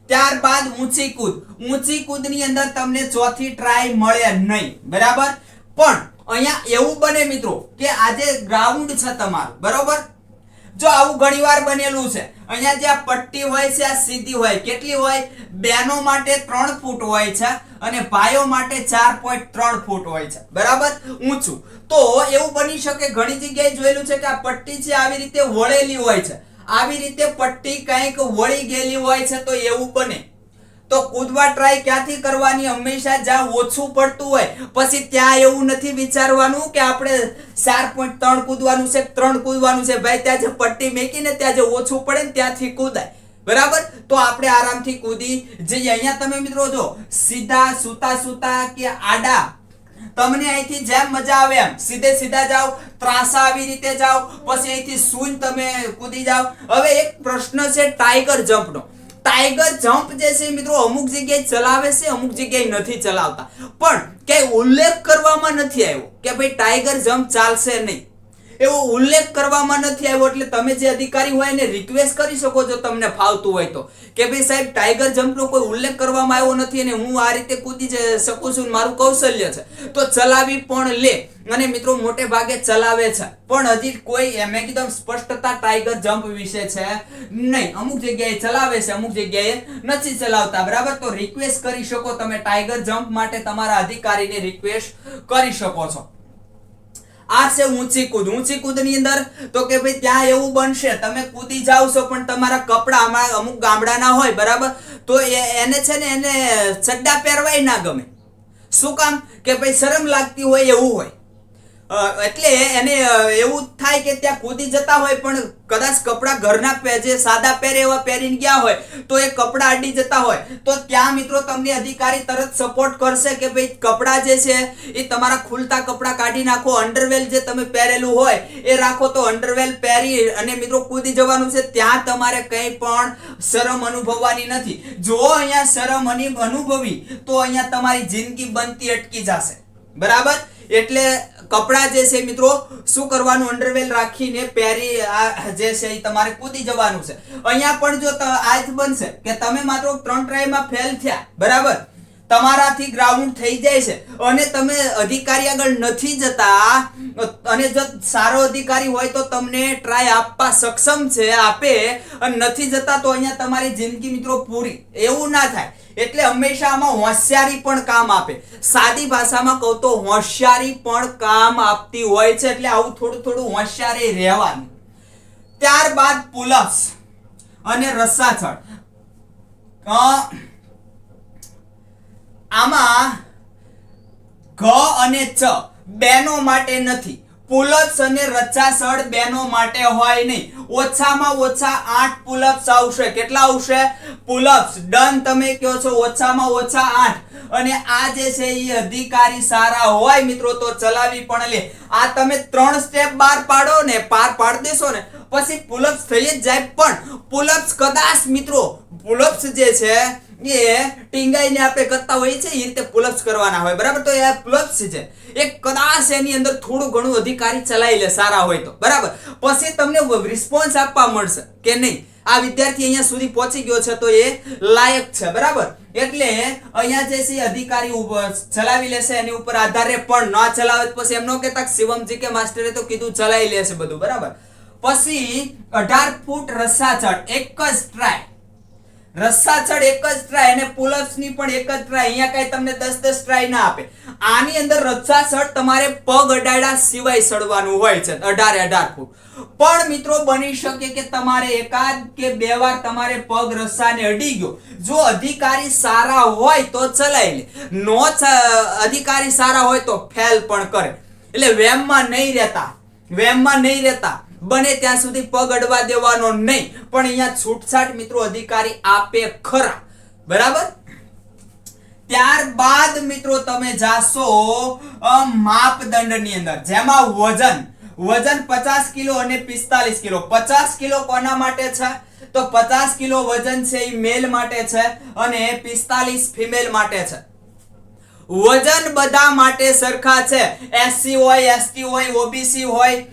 ત્યારબાદ ઊંચી કૂદની અંદર તમને ચોથી ટ્રાય મળે નહીં. બરાબર, પણ અહીંયા એવું બને મિત્રો કે આજે ગ્રાઉન્ડ છે તમારું, બરોબર, જો આવું ઘણીવાર બનેલું છે. અહીંયા જે આ પટ્ટી હોય છે આ સીધી હોય, કેટલી હોય, બહેનો માટે 3 ફૂટ હોય છે અને ભાઈઓ માટે 4.3 ફૂટ હોય છે. બરાબર, ઊંચું. તો એવું બની શકે, ઘણી જગ્યાએ જોયેલું છે કે આ પટ્ટી છે આવી રીતે વળેલી હોય છે, આવી રીતે પટ્ટી કંઈક વળી ગયેલી હોય છે, તો એવું બને. તો કૂદવા ટ્રાય ક્યાંથી કરવાની, હંમેશા જ્યાં ઓછું પડતું હોય, પછી ત્યાં એવું નથી વિચારવાનું કે આપણે 4.3 કૂદવાનું છે, 3 કૂદવાનું છે. ભાઈ, ત્યાં જે પટ્ટી મેકીને ત્યાં જે ઓછું પડે ને ત્યાંથી કૂદાય. બરાબર, તો આપણે આરામથી કૂદી જઈએ. અહીંયા તમે મિત્રો જો સીધા સૂતા કે આડા, તમને અહીંથી જેમ મજા આવે એમ સીધા જાઓ, ત્રાસા આવી રીતે જાઓ, પછી અહીંથી સૂન તમે કૂદી જાઓ. હવે એક પ્રશ્ન છે ટાઈગર જમ્પનો. ટાઈગર જમ્પ જે છે મિત્રો અમુક જગ્યાએ ચલાવે છે, અમુક જગ્યાએ નથી ચલાવતા, પણ કે ઉલ્લેખ કરવામાં નથી આવ્યો કે ભાઈ ટાઈગર જમ્પ ચાલશે નહીં, એવો ઉલ્લેખ કરવામાં નથી આવ્યો. એટલે તમે જે અધિકારી હોય એને રિક્વેસ્ટ કરી શકો છો, તમને ફાવતું હોય તો, કે ભાઈ સાહેબ ટાઈગર જમ્પનો કોઈ ઉલ્લેખ કરવામાં આવ્યો નથી અને હું આ રીતે કૂદી શકું છું, મારું કૌશલ્ય છે, તો ચલાવી પણ લે. અને મિત્રો મોટે ભાગે ચલાવે છે, પણ હજી કોઈ મેં કીધું સ્પષ્ટતા ટાઈગર જમ્પ વિશે છે નહીં. અમુક જગ્યાએ ચલાવે છે, અમુક જગ્યાએ નથી ચલાવતા. બરાબર, તો રિક્વેસ્ટ કરી શકો તમે ટાઈગર જમ્પ માટે, તમારા અધિકારીને રિક્વેસ્ટ કરી શકો છો. આ છે ઊંચી કૂદની અંદર તો કે ભાઈ ત્યાં એવું બનશે, તમે કૂદી જાવ છો પણ તમારા કપડા અમુક ગામડાના હોય, બરાબર, તો એને છે ને એને ચડ્ડા પહેરવાય ના ગમે. શું કામ, કે ભાઈ શરમ લાગતી હોય એવું હોય, એટલે એને એવું થાય કે ત્યાં કૂદી જતા હોય પણ કદાચ કપડા ઘરના જે સાદા પહેરે એવા પહેરીને ગયા હોય તો એ કપડા અડી જતા હોય, તો ત્યાં મિત્રો તમને અધિકારી તરત સપોર્ટ કરશે કે ભાઈ કપડા જે છે એ તમારા ખુલતા કપડા કાઢી નાખો, અંડરવેર જે તમે પહેરેલું હોય એ રાખો, તો અંડરવેર પહેરી અને મિત્રો કૂદી જવાનું છે. ત્યાં તમારે કંઈ પણ શરમ અનુભવવાની નથી. જો અહીંયા શરમ અનુભવી તો અહીંયા તમારી જિંદગી બનતી અટકી જશે. બરાબર, એટલે કપડા જે છે મિત્રો શું કરવાનું, અંડરવેર રાખીને પહેરી જે છે એ તમારે કૂદી જવાનું છે. અહીંયા પણ જો આજ બનશે કે તમે માત્ર 3 ટ્રાયમાં ફેલ થયા, બરાબર, તમારાથી ગ્રાઉન્ડ થઈ જાય છે અને તમે અધિકારી આગળ નથી જતા, અને જો સારો અધિકારી હોય તો તમને ટ્રાય આપવા સક્ષમ છે, આપે, અને નથી જતા તો અહીંયા તમારી જિંદગી મિત્રો પૂરી. એવું ના થાય. એટલે હંમેશા આમાં હોશિયારી પણ કામ આપે. સાદી ભાષામાં કહું તો હોશિયારી પણ કામ આપતી હોય છે. એટલે આવું થોડું હોશિયારી રહેવાનું. ત્યારબાદ પુલઅપ્સ અને રસ્સાચડ. આમાં ઘ અને ચ બેનો માટે નથી. પુલઅપ્સ અને રચાસળ બેનો માટે હોય નહીં. ઓછામાં ઓછા 8 પુલઅપ્સ આવશે. કેટલા આવશે? પુલઅપ્સ. ડન તમે કહો છો ઓછામાં ઓછા 8. અને આ જે છે એ અધિકારી સારા હોય મિત્રો તો ચલાવી પણ લે. આ તમે 3 સ્ટેપ પાર પાડ દેશો ને પછી પુલઅપ્સ થઈ જ જાય. પણ પુલઅપ્સ કદાચ મિત્રો પુલઅપ્સ જે છે એ ટીંગાઈને આપણે કરતા હોઈએ છીએ એ રીતે પુલઅપ્સ કરવાના હોય, બરાબર. તો એ પુલઅપ્સ છે એક કદાચ એની અંદર થોડું ઘણું અધિકારી ચલાવી લે સારા હોય તો, બરાબર. પછી તમને રિસ્પોન્સ આપવા મળશે કે નહીં આ વિદ્યાર્થી અહીંયા સુધી પહોંચી ગયો છે તો એ લાયક છે, બરાબર. એટલે અહીંયા જે છે અધિકારી ચલાવી લેશે એની ઉપર આધારે, પણ ના ચલાવે પછી એમ ન કહેતા શિવમજી કે માસ્ટરે તો કીધું ચલાવી લેશે બધું, બરાબર. પછી 18 ફૂટ રસ્સાચડ એક જ ટ્રાય. રસ્સાચડ એક જ ટ્રાય અને પુલઅપ્સ ની પણ એક જ ટ્રાય. અહીંયા કઈ તમને 10-10 ટ્રાય ના આપે. આની અંદર રસ્સાચડ તમારે પગ અડાડ્યા સિવાય ચડવાનું હોય છે 18 ફૂટ. પણ મિત્રો બની શકે કે તમારે એકાદ કે બે વાર તમારે પગ રસ્સાને અડી ગયો. જો અધિકારી સારા હોય તો ચલાવી લે, નો અધિકારી સારા હોય તો ફેલ પણ કરે. એટલે વેમમાં નહીં રહેતા બને ત્યાં સુધી પગ અડવા દેવાનો નહીં. પણ અહીંયા છૂટછાટ મિત્રો અધિકારી આપે ખરા, બરાબર. ત્યારબાદ મિત્રો તમે જાશો માપદંડની અંદર, જેમાં વજન 50 કિલો અને 45 કિલો. 50 કિલો કોના માટે છે? તો 50 કિલો વજન છે એ મેલ માટે છે અને 45 ફિમેલ માટે છે. વજન બધા માટે સરખા છે. SC હોય, ST હોય, OBC હોય,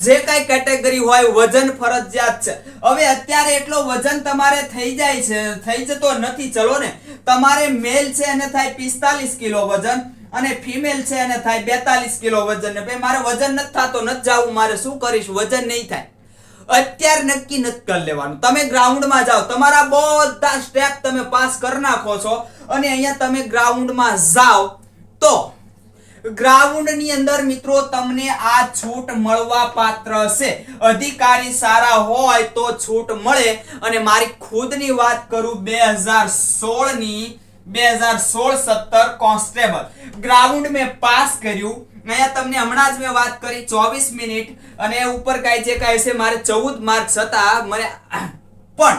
જે કઈ કેટેગરી હોય, વજન ફરજિયાત છે. હવે અત્યારે એટલો વજન તમારે થઈ જાય છે, થઈ જતો નથી. ચલો ને, તમારે મેલ છે એને થાય 45 કિલો વજન અને ફિમેલ છે એને થાય 42 કિલો વજન. ને ભાઈ મારે વજન નથી થતો, નથી જાવું, મારે શું કરીશ? વજન નહીં થાય. અત્યારે નક્કી નથી કરી લેવાનું. તમે ગ્રાઉન્ડમાં જાઓ, તમારા બધા સ્ટેપ તમે પાસ કરી નાખો છો અને અહીંયા તમે ગ્રાઉન્ડમાં જાઓ તો ગ્રાઉન્ડની અંદર મિત્રો તમને આ છૂટ મળવા પાત્ર છે. અધિકારી સારા હોય તો છૂટ મળે. અને મારી ખુદની વાત કરું 2016-17 કોન્સ્ટેબલ ગ્રાઉન્ડ મેં પાસ કર્યું. અહીંયા તમને હમણાં જ મેં વાત કરી 24 મિનિટ અને ઉપર કાંઈ જે કાંઈ છે મારે 14 માર્ક્સ હતા. મને પણ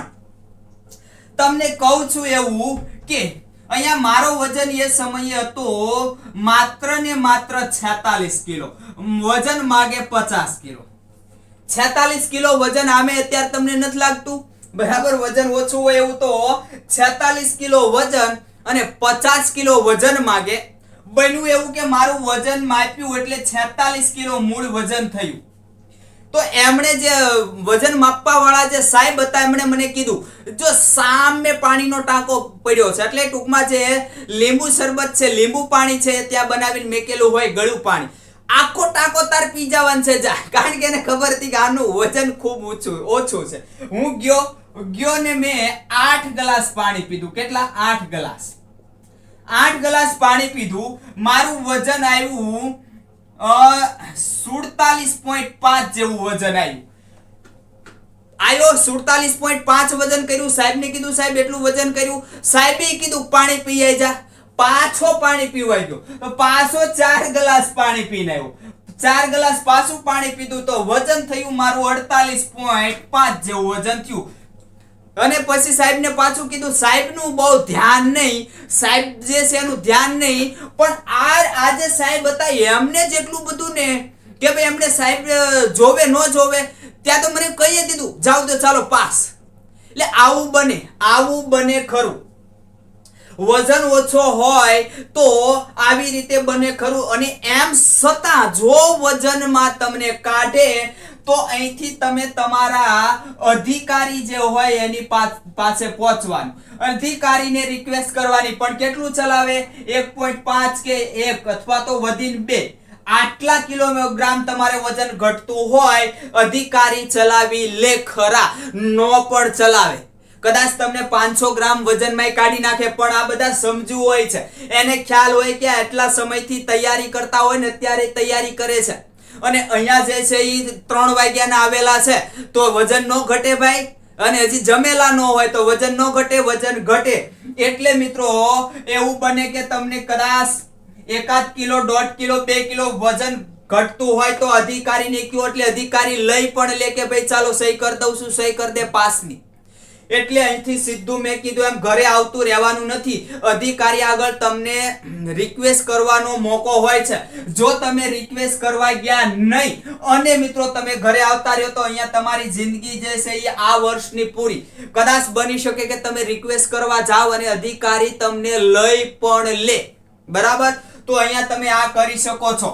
તમને કહું છું એવું કે અહીંયા મારો વજન એ સમયે હતો માત્ર ને માત્ર 46 કિલો. વજન માગે 50 કિલો. 46 કિલો વજન આમે અત્યારે તમને નથી લાગતું? બરાબર, વજન ઓછું હોય એવું તો 46 કિલો વજન અને 50 કિલો વજન માગે. બન્યું એવું કે મારું વજન માપ્યું એટલે 46 કિલો મૂળ વજન થયું. તો એમણે જે વજન માપવા વાળા જે સાહેબ હતા એમણે મને કીધું, જો સામે પાણીનો ટાંકો પડ્યો છે એટલે ટૂંકમાં જે લીંબુ શરબત છે, લીંબુ પાણી છે ત્યાં બનાવીને મેકેલું હોય ગળું પાણી, આખો ટાંકો તાર પી જવાનું છે જા. કારણ કે એને ખબર હતી કે આનું વજન ખૂબ ઓછું છે. હું ગયો ને મેં 8 ગ્લાસ પાણી પીધું. કેટલા? 8 ગ્લાસ. 8 ગ્લાસ પાણી પીધું. મારું વજન આવ્યું 47.5 જેવું વજન આવ્યું. 47.5 વજન કર્યું. સાહેબને કીધું સાહેબ એટલું વજન કર્યું. સાહેબે કીધું પાણી પીવાઈ જા. પાછો પાણી પીવાઈ ગયો તો પાછો 4 ગ્લાસ પાણી પીને આવ્યો. 4 ગ્લાસ પાછું પાણી પીધું તો વજન થયું મારું 48.5 જેવું વજન થયું. અને પછી સાહેબને પાછું કીધું સાહેબનું બહુ ધ્યાન નહીં, સાહેબ જે છે એનું ધ્યાન નહીં. પણ આજે સાહેબ હતા એમને જેટલું બધું ને કે ભાઈ એમને સાહેબ જોવે ન જોવે ત્યાં તો મને કહી દીધું જાવ તો ચાલો પાસ. એટલે આવું બને ખરું. વજન ઓછો હોય તો આવી રીતે બને ખરું. અને એમ છતાં જો વજનમાં તમને કાઢે તો અહીંથી તમે તમારા અધિકારી જે હોય એની પાસે પહોંચવાનું, અધિકારીને રિક્વેસ્ટ કરવાની. પણ કેટલું ચલાવે? 1.5 કે 1 અથવા તો વધીને 2. આટલા કિલોગ્રામ તમારે વજન ઘટતું હોય અધિકારી ચલાવી લે ખરા, નો પણ ચલાવે. કદાચ તમને 500 ગ્રામ વજનમાં કાઢી નાખે. પણ આ બધા સમજુ હોય છે, એને ખ્યાલ હોય કે આટલા સમયથી તૈયારી કરતા હોય ને અત્યારે તૈયારી કરે છે. અને અહીંયા જે છે એ 3 વાગ્યાના આવેલા છે તો વજન નો ઘટે ભાઈ. અને હજી જમેલા ન હોય તો વજન નો ઘટે, વજન ઘટે. એટલે મિત્રો એવું બને કે તમને કદાચ 1 કિલો, 1.5 કિલો, 2 કિલો વજન ઘટતું હોય તો અધિકારીને કહો એટલે અધિકારી લઈ પણ લે કે ભાઈ ચાલો સહી કરી દઉં છું, સહી કરી દે પાસની. એટલે અહીંથી સીધું મેં કીધું એમ ઘરે આવતું રહેવાનું નથી. અધિકારી આગળ તમને રિક્વેસ્ટ કરવાનો મોકો હોય છે. જો તમે રિક્વેસ્ટ કરવા ગયા નહીં અને મિત્રો તમે ઘરે આવતા રહ્યો તો અહીંયા તમારી જિંદગી જે છે એ આ વર્ષની પૂરી. કદાચ બની શકે કે તમે રિક્વેસ્ટ કરવા જાઓ અને અધિકારી તમને લઈ પણ લે. બરાબર, તો અહીંયા તમે આ કરી શકો છો.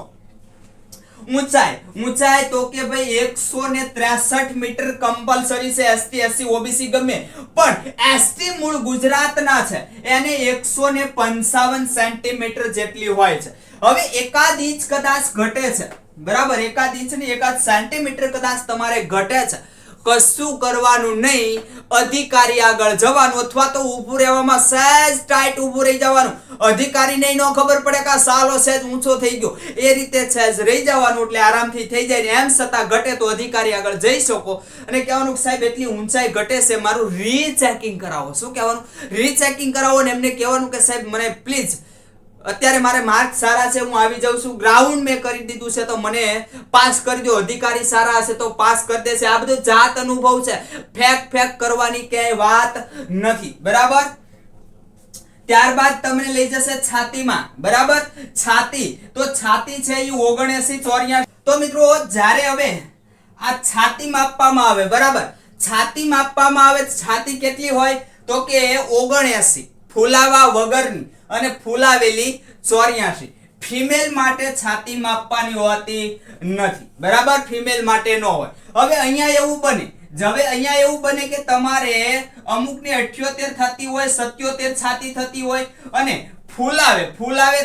ઊંચાઈ તો કે ભાઈ 163 મીટર કમ્પલસરી છે. ST SC OBC ગમે, પણ ST મૂળ ગુજરાતના છે એને 155 સેન્ટીમીટર જેટલી હોય છે. હવે એકાદ ઇંચ કદાચ ઘટે છે, બરાબર, એકાદ ઇંચ ને એકાદ સેન્ટીમીટર કદાચ તમારે ઘટે છે. કશું કરવાનું નહીં, અધિકારી આગળ જવાનું અથવા તો ઊભું રહેવામાં સહેજ ટાઈટ ઊભું રહી જવાનું. અધિકારીને નો ખબર પડે કે આ સાલો સહેજ ઊંચો થઈ ગયો, એ રીતે સહેજ રહી જવાનું એટલે આરામથી થઈ જાય. ને એમ છતાં ઘટે તો અધિકારી આગળ જઈ શકો અને કહેવાનું સાહેબ એટલી ઊંચાઈ ઘટે છે, મારું રીચેકિંગ કરાવો. શું કહેવાનું? રીચેકિંગ કરાવો. ને એમને કહેવાનું કે સાહેબ મને પ્લીઝ અત્યારે મારે માર્ક સારા છે, હું આવી જાઉં છું, ગ્રાઉન્ડ મેં કરી દીધું છે તો મને પાસ કરી દો. અધિકારી સારા હશે તો પાસ કરી દેશે. આ બધું જાત અનુભવ છે, ફેક કરવાની ક્યાંય વાત નથી. બરાબર? ત્યારબાદ તમને લઈ જશે છાતીમાં. બરાબર? છાતી, તો છાતી છે એ 79 84. તો મિત્રો જ્યારે હવે આ છાતી માપવામાં આવે, બરાબર, છાતી માપવામાં આવે, છાતી કેટલી હોય તો કે 79, ફૂલાવા વગરની અને ફૂલાવેલી 84. ફિમેલ માટે છાતી માપવાની હોતી નથી. બરાબર? ફિમેલ માટે ન હોય. હવે અહીંયા એવું બને કે તમારે અમુકને 78 થતી હોય, 77 છાતી થતી હોય અને ફૂલાવે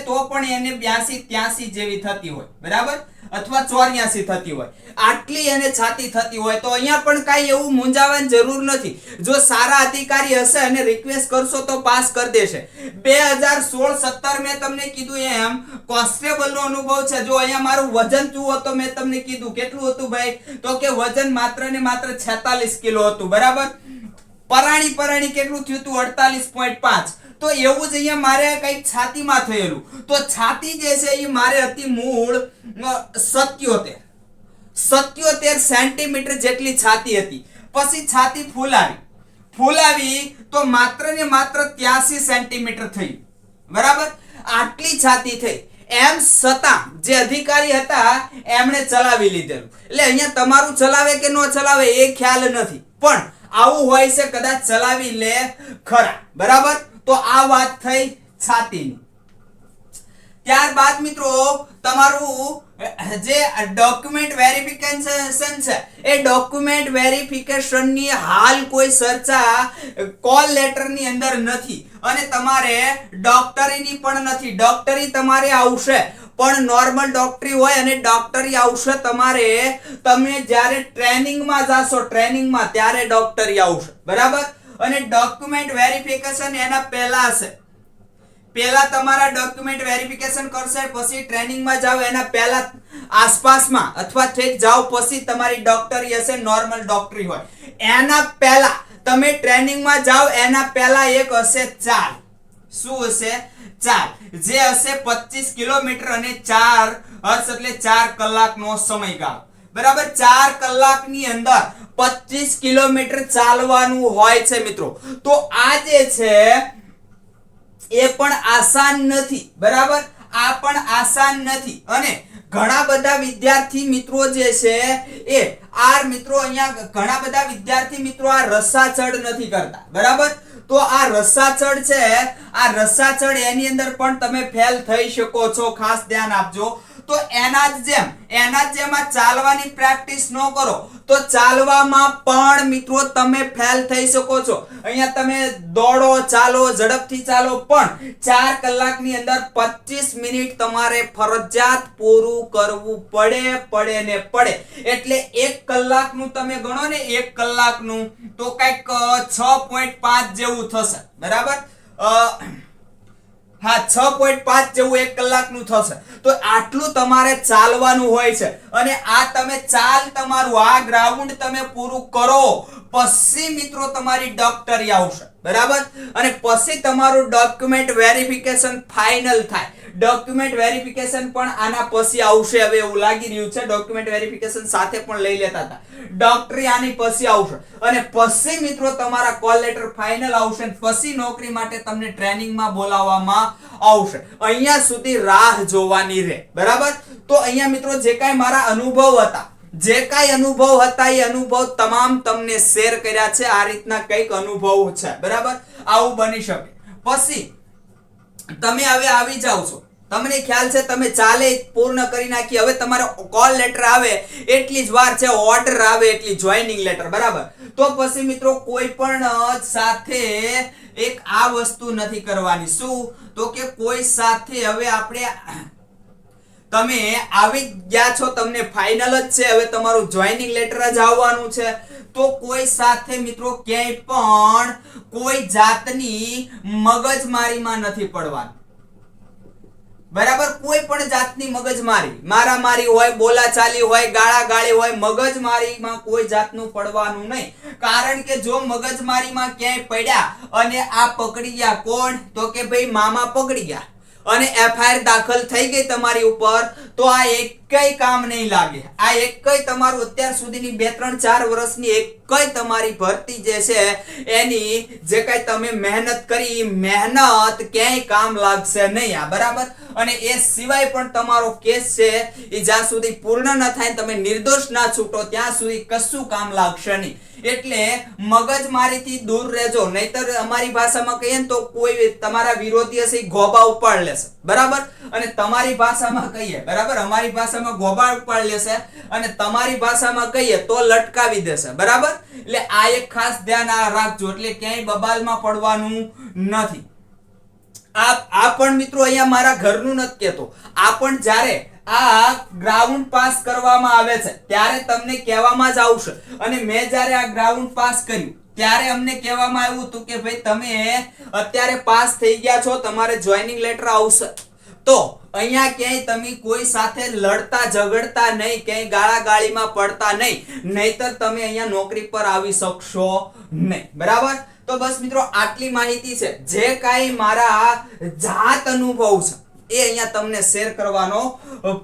તો પણ એને 82 83 જેવી થતી હોય. બરાબર? અથવા 84 થતી હોય, આટલી એને છાતી થતી હોય. તો અહીંયા પણ કાંઈ એવું મૂંઝાવાની જરૂર નથી. જો સારા અધિકારી હશે અને રિક્વેસ્ટ કરશો તો પાસ કરી દેશે. 2016-17 મેં તમને કીધું એમ કોન્સ્ટેબલ નો અનુભવ છે. જો અહીંયા મારું વજન જુઓ તો મેં તમને કીધું કેટલું હતું ભાઈ, તો કે વજન માત્ર ને માત્ર 46 કિલો હતું. બરાબર? પરાણી કેટલું થયું હતું? 48.5. તો એવું જ અહીંયા મારે કઈક છાતીમાં થયેલું. તો છાતી જે છે એ મારે હતી મૂળ 77 સેન્ટીમીટર જેટલી છાતી હતી. પછી છાતી ફૂલાવી તો માત્ર ને માત્ર 83 સેન્ટીમીટર થઈ. બરાબર? આટલી છાતી થઈ. એમ છતાં જે અધિકારી હતા એમણે ચલાવી લીધેલું. એટલે અહીંયા તમારું ચલાવે કે ન ચલાવે એ ખ્યાલ નથી, પણ આવું હોય છે, કદાચ ચલાવી લે ખરા. બરાબર? તો આ વાત થઈ છાતીની. ત્યારબાદ મિત્રો તમારું જે ડોક્યુમેન્ટ વેરિફિકેશન છે એ ડોક્યુમેન્ટ વેરિફિકેશન ની હાલ કોઈ ચર્ચા કોલ લેટર ની અંદર નથી અને તમારે ડોક્ટરીની પણ નથી. ડોક્ટરી તમારે આવશે પણ નોર્મલ ડોક્ટરી હોય અને ડોક્ટરી આવશે તમારે, તમે જ્યારે ટ્રેનિંગમાં જાશો ટ્રેનિંગમાં ત્યારે ડોક્ટરી આવશે. બરાબર? અને ડોક્યુમેન્ટ વેરિફિકેશન એના પહેલા હશે. પહેલા તમારા ડોક્યુમેન્ટ વેરિફિકેશન કરશે, પછી ટ્રેનિંગમાં જાવ એના પહેલા આસપાસમાં અથવા ઠેક જાવ પછી તમારી ડોક્ટરી હશે, નોર્મલ ડોક્ટરી હોય. એના પહેલા તમે ટ્રેનિંગમાં જાવ એના પહેલા એક હશે ચાલ. શું હશે? ચાલ, જે હશે 25 કિલોમીટર અને 4 હર્ષ એટલે 4 કલાકનો સમયગાળો. બરાબર? 4 કલાકની અંદર 25 કિલોમીટર ચાલવાનું હોય છે મિત્રો. તો આ જે છે એ પણ આસાન નથી. બરાબર? આ પણ આસાન નથી અને ઘણા બધા વિદ્યાર્થી મિત્રો જે છે એ અહીંયા ઘણા બધા વિદ્યાર્થી મિત્રો આ રસાચડ નથી કરતા. બરાબર? તો આ રસાચડ છે, આ રસાચડ એની અંદર પણ તમે ફેલ થઈ શકો છો. ખાસ ધ્યાન આપજો. તો એના જ જેમ આ ચાલવાની પ્રેક્ટિસ ન કરો તો ચાલવામાં પણ મિત્રો તમે ફેલ થઈ શકો છો. અહીંયા તમે દોડો, ચાલો, ઝડપથી ચાલો, પણ 4 કલાકની અંદર 25 મિનિટ તમારે ફરજિયાત પૂરું કરવું પડે. એટલે 1 કલાકનું તમે ગણો ને, 1 કલાકનું તો કઈક 6.5 જેવું થશે. બરાબર? હા, 6.5 જેવું 1 કલાકનું થશે. તો આટલું તમારે ચાલવાનું હોય છે અને આ તમે તમારું આ ગ્રાઉન્ડ તમે પૂરું કરો પછી મિત્રો તમારી ડોક્ટરી આવશે. બરાબર? અને પછી તમારું ડોક્યુમેન્ટ વેરિફિકેશન ફાઇનલ થાય. ડોક્યુમેન્ટ વેરિફિકેશન પણ આના પછી આવશે. હવે એવું લાગી રહ્યું છે ડોક્યુમેન્ટ વેરિફિકેશન સાથે પણ લઈ લેતા હતા. ડોક્ટરી આની પછી આવશે અને પછી મિત્રો તમારા કોલ લેટર ફાઇનલ આવશે. પછી નોકરી માટે તમને ટ્રેનિંગમાં બોલાવવામાં આવશે. અહીંયા સુધી રાહ જોવાની રહે. બરાબર? તો અહીંયા મિત્રો જે કાંઈ મારા અનુભવ હતા એ અનુભવ તમામ તમને શેર કર્યા છે. આ રીતના કઈક અનુભવ છે. બરાબર? આવું બની શકે. પછી તમે હવે આવી જાવ છો, તમને ખ્યાલ છે તમે ચાલે પૂર્ણ કરી નાખી. હવે તમારો કોલ લેટર આવે એટલી જ વાર છે, ઓર્ડર આવે એટલી જોઈનિંગ લેટર. બરાબર? તો પછી મિત્રો કોઈ પણ સાથે એક આ વસ્તુ નથી કરવાની. શું? તો કે કોઈ સાથે હવે આપણે તમે આવી ગયા છો, તમને ફાઇનલ જ છે, હવે તમારું જોઈનિંગ લેટર જ આવવાનું છે. તો કોઈ સાથે મિત્રો ક્યાંય પણ કોઈ જાતની મગજમારીમાં નથી પડવાનું. બરાબર, કોઈ પણ જાતની મગજમારી, મારામારી હોય, બોલાચાલી હોય, ગાળાગાળી હોય, મગજમારીમાં કોઈ જાતનું પડવાનું નહીં. કારણ કે જો મગજમારીમાં ક્યાંય પડ્યા અને આ પકડી ગયા, કોણ? તો કે ભાઈ મામા પકડી ગયા અને એફઆઈઆર દાખલ થઈ ગઈ તમારી ઉપર, તો આ એકય કામ નહીં લાગે. આ એકય તમારું અત્યાર સુધીની 2 3 4 વર્ષની એકય તમારી ભરતી જે છે એની જે કઈ તમે મહેનત કરી, મહેનત ક્યાંય કામ લાગશે નહીં. આ બરાબર. અને એ સિવાય પણ તમારો કેસ છે એ જ્યાં સુધી પૂર્ણ ન થાય, તમે નિર્દોષ ના છૂટો ત્યાં સુધી કશું કામ લાગશે નહીં. એટલે મગજમારીથી દૂર રહેજો, નહીતર અમારી ભાષામાં કહીએ ને તો કોઈ તમારા વિરોધી હશે ગોબા ઉપાડ લેશે. બરાબર. અને તમારી ભાષામાં કહીએ, બરાબર, અમારી ભાષામાં ગોબા ઉપાડ લેશે અને તમારી ભાષામાં કહીએ તો લટકાવી દેશે. બરાબર. એટલે આ એક ખાસ ધ્યાન રાખજો, એટલે ક્યાંય બબાલમાં પડવાનું નથી. આ પણ મિત્રો અહીંયા મારા ઘરનું નથી કહેતો, આ પણ જ્યારે આ ગ્રાઉન્ડ પાસ કરવામાં આવે છે ત્યારે તમને કહેવામાં જ આવશે. અને મેં જ્યારે આ ગ્રાઉન્ડ પાસ કર્યું ત્યારે અમને કહેવામાં આવ્યું હતું કે ભાઈ તમે અત્યારે પાસ થઈ ગયા છો, તમારે જોઈનિંગ લેટર આવશે. તો અહીંયા ક્યાંય તમે કોઈ સાથે લડતા ઝઘડતા નહીં, ક્યાંય ગાળાગાળીમાં પડતા નહીં, નહીતર તમે અહીંયા નોકરી પર આવી શકશો નહીં. બરાબર. તો બસ મિત્રો આટલી માહિતી છે, જે કાંઈ મારા જાત અનુભવ છે એ અહીંયા તમને શેર કરવાનો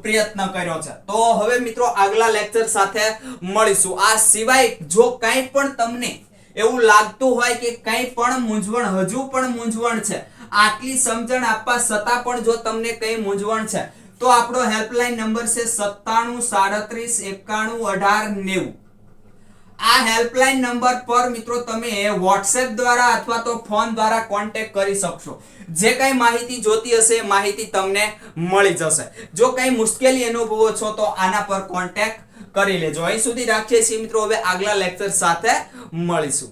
પ્રયત્ન કર્યો છે. તો હવે મિત્રો આગલા લેક્ચર સાથે મળીશું. આ સિવાય જો કાંઈ પણ તમને એવું લાગતું હોય કે કંઈ પણ મૂંઝવણ, હજુ પણ મૂંઝવણ છે, આટલી સમજણ આપવા છતાં પણ જો તમને કંઈ મૂંઝવણ છે, તો આપણો હેલ્પલાઇન નંબર છે 97 37 91 18 90. આ હેલ્પલાઇન નંબર પર મિત્રો તમે WhatsApp દ્વારા અથવા તો ફોન દ્વારા કોન્ટેક્ટ કરી શકશો. જે કઈ માહિતી જોતી હશે એ માહિતી તમને મળી જશે. જો કઈ મુશ્કેલી અનુભવો છો તો આના પર કોન્ટેક્ટ કરી લેજો. અહીં સુધી રાખીએ છીએ મિત્રો, હવે આગલા લેક્ચર સાથે મળીશું.